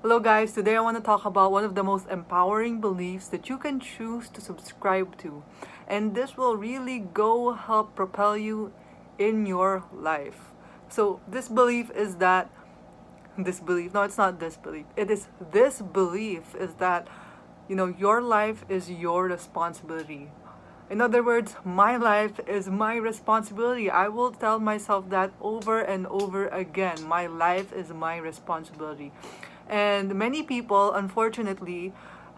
Hello, guys. Today I want to talk about one of the most empowering beliefs that you can choose to subscribe to. And this will really go help propel you in your life. So, no, it's not this belief. It is this belief is that, your life is your responsibility. In other words, my life is my responsibility. I will tell myself that over and over again. My life is my responsibility. And many people, unfortunately,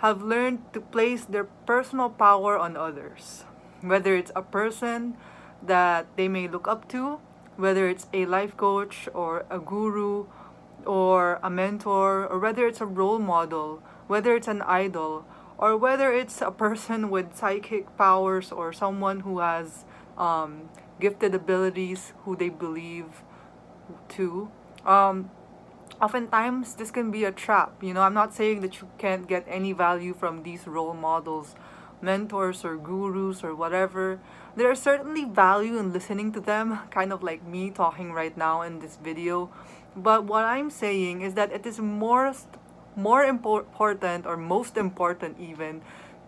have learned to place their personal power on others. Whether it's a person that they may look up to, whether it's a life coach or a guru or a mentor, or whether it's a role model, whether it's an idol, or whether it's a person with psychic powers or someone who has gifted abilities who they believe to. Oftentimes, this can be a trap. I'm not saying that you can't get any value from these role models, mentors, or gurus, or whatever. There is certainly value in listening to them, kind of like me talking right now in this video. But what I'm saying is that it is more important, or most important even,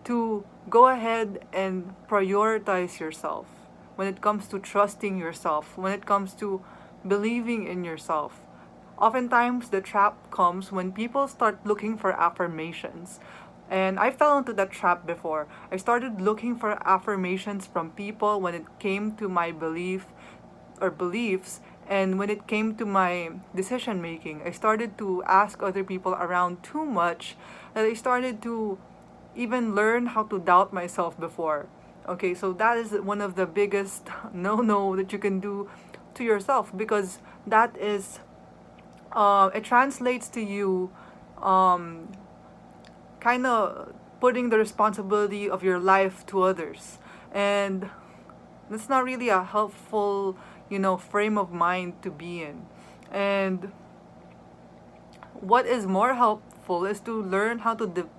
to go ahead and prioritize yourself when it comes to trusting yourself, when it comes to believing in yourself. Oftentimes, the trap comes when people start looking for affirmations. And I fell into that trap before. I started looking for affirmations from people when it came to my beliefs, and when it came to my decision making. I started to ask other people around too much that I started to even learn how to doubt myself before. Okay, so that is one of the biggest no that you can do to yourself, because that is it translates to you um, kind of putting the responsibility of your life to others. And that's not really a helpful, frame of mind to be in. And what is more helpful is to learn how to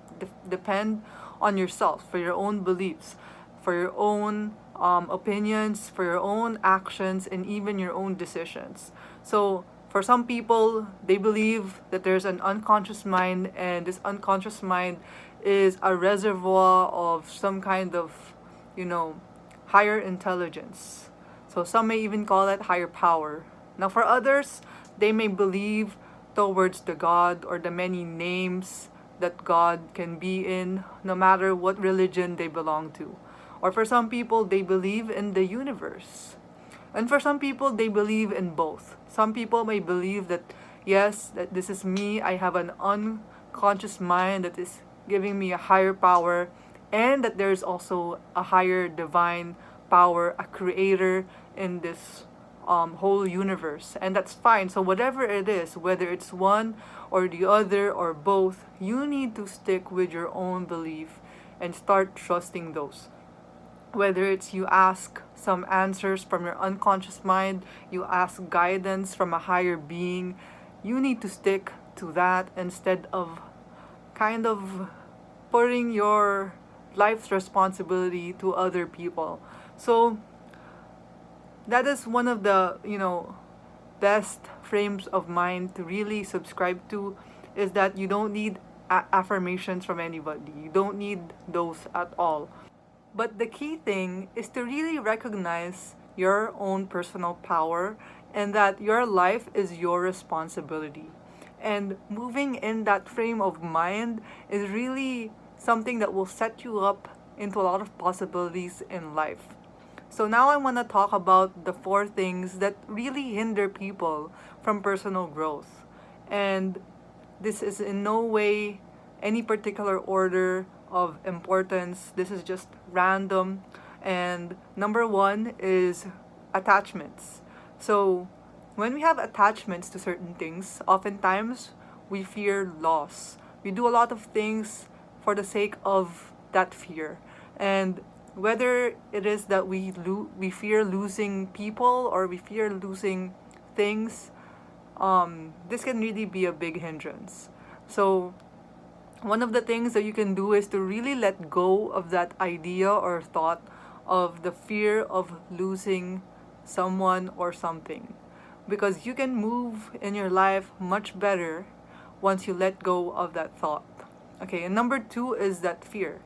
depend on yourself for your own beliefs, for your own opinions, for your own actions, and even your own decisions. So, for some people, they believe that there's an unconscious mind, and this unconscious mind is a reservoir of some kind of, you know, higher intelligence. So, some may even call it higher power. Now, for others, they may believe towards the God or the many names that God can be in, no matter what religion they belong to. Or for some people, they believe in the universe. And for some people, they believe in both. Some people may believe that, yes, that this is me, I have an unconscious mind that is giving me a higher power, and that there's also a higher divine power, a creator in this whole universe. And that's fine. So, whatever it is, whether it's one or the other or both, you need to stick with your own belief and start trusting those. Whether it's you ask some answers from your unconscious mind, you ask guidance from a higher being, you need to stick to that instead of kind of putting your life's responsibility to other people. So that is one of the, best frames of mind to really subscribe to, is that you don't need affirmations from anybody. You don't need those at all. But the key thing is to really recognize your own personal power, and that your life is your responsibility. And moving in that frame of mind is really something that will set you up into a lot of possibilities in life. So now I want to talk about the four things that really hinder people from personal growth. And this is in no way any particular order of importance. This is just random. And number one is attachments. So when we have attachments to certain things, oftentimes we fear loss. We do a lot of things for the sake of that fear. And whether it is that we fear losing people, or we fear losing things, this can really be a big hindrance. So one of the things that you can do is to really let go of that idea or thought of the fear of losing someone or something, because you can move in your life much better once you let go of that thought. Okay, and number two is that fear.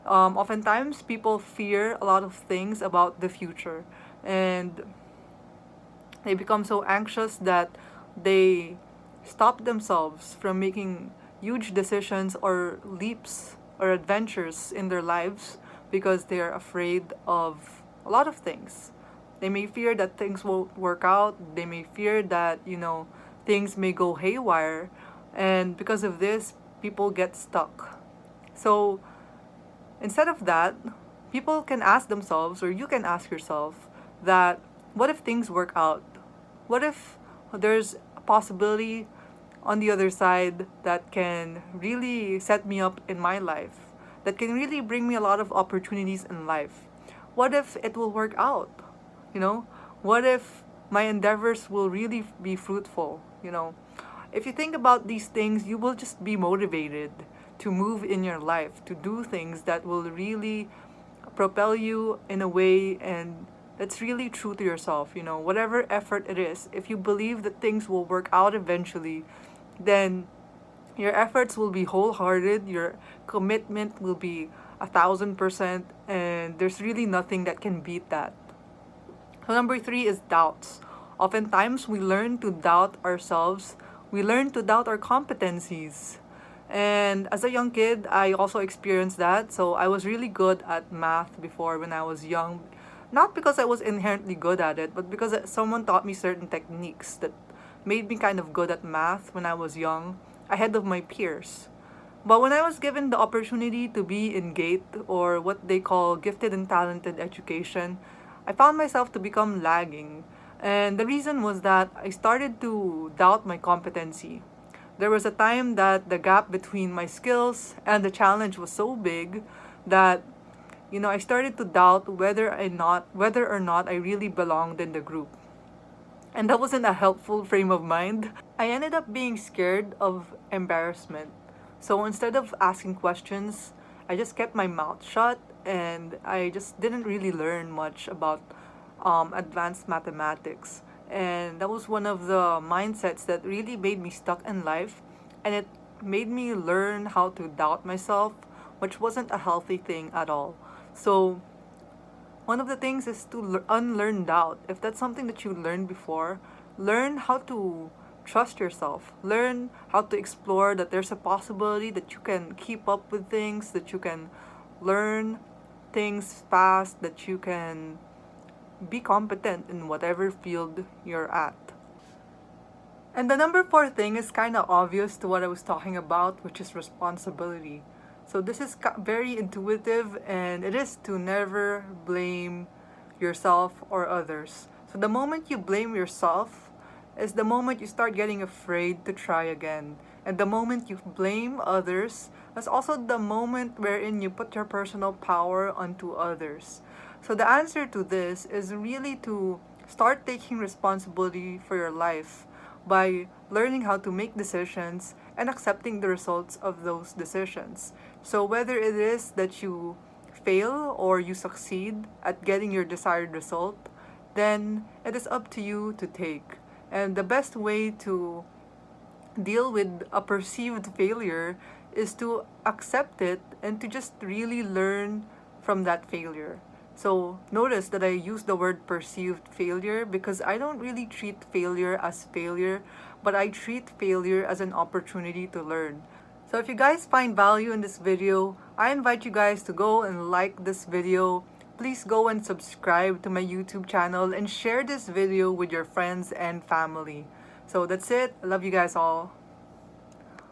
Oftentimes, people fear a lot of things about the future, and they become so anxious that they stop themselves from making huge decisions or leaps or adventures in their lives because they are afraid of a lot of things. They may fear that things won't work out. They may fear that, things may go haywire. And because of this, people get stuck. So instead of that, people can ask themselves, or you can ask yourself, that what if things work out? What if there's a possibility on the other side that can really set me up in my life, that can really bring me a lot of opportunities in life? What if it will work out? You know, what if my endeavors will really be fruitful? If you think about these things, you will just be motivated to move in your life, to do things that will really propel you in a way and that's really true to yourself. Whatever effort it is, if you believe that things will work out eventually, then your efforts will be wholehearted, your commitment will be 1,000%, and there's really nothing that can beat that. So number three is doubts. Oftentimes we learn to doubt ourselves, we learn to doubt our competencies. And as a young kid, I also experienced that. So I was really good at math before when I was young. Not because I was inherently good at it, but because someone taught me certain techniques that made me kind of good at math when I was young, ahead of my peers. But when I was given the opportunity to be in GATE, or what they call gifted and talented education, I found myself to become lagging. And the reason was that I started to doubt my competency. There was a time that the gap between my skills and the challenge was so big that I started to doubt whether or not I really belonged in the group. And that wasn't a helpful frame of mind. I ended up being scared of embarrassment. So instead of asking questions, I just kept my mouth shut and I just didn't really learn much about advanced mathematics. And that was one of the mindsets that really made me stuck in life. And it made me learn how to doubt myself, which wasn't a healthy thing at all. So one of the things is to unlearn doubt. If that's something that you learned before, learn how to trust yourself. Learn how to explore that there's a possibility that you can keep up with things, that you can learn things fast, that you can be competent in whatever field you're at. And the number four thing is kind of obvious to what I was talking about, which is responsibility. So this is very intuitive, and it is to never blame yourself or others. So the moment you blame yourself is the moment you start getting afraid to try again. And the moment you blame others, that's also the moment wherein you put your personal power onto others. So the answer to this is really to start taking responsibility for your life by learning how to make decisions and accepting the results of those decisions. So whether it is that you fail or you succeed at getting your desired result, then it is up to you to take. And the best way to deal with a perceived failure is to accept it and to just really learn from that failure. So notice that I use the word perceived failure because I don't really treat failure as failure, but I treat failure as an opportunity to learn. So if you guys find value in this video, I invite you guys to go and like this video. Please go and subscribe to my YouTube channel and share this video with your friends and family. So that's it. I love you guys all.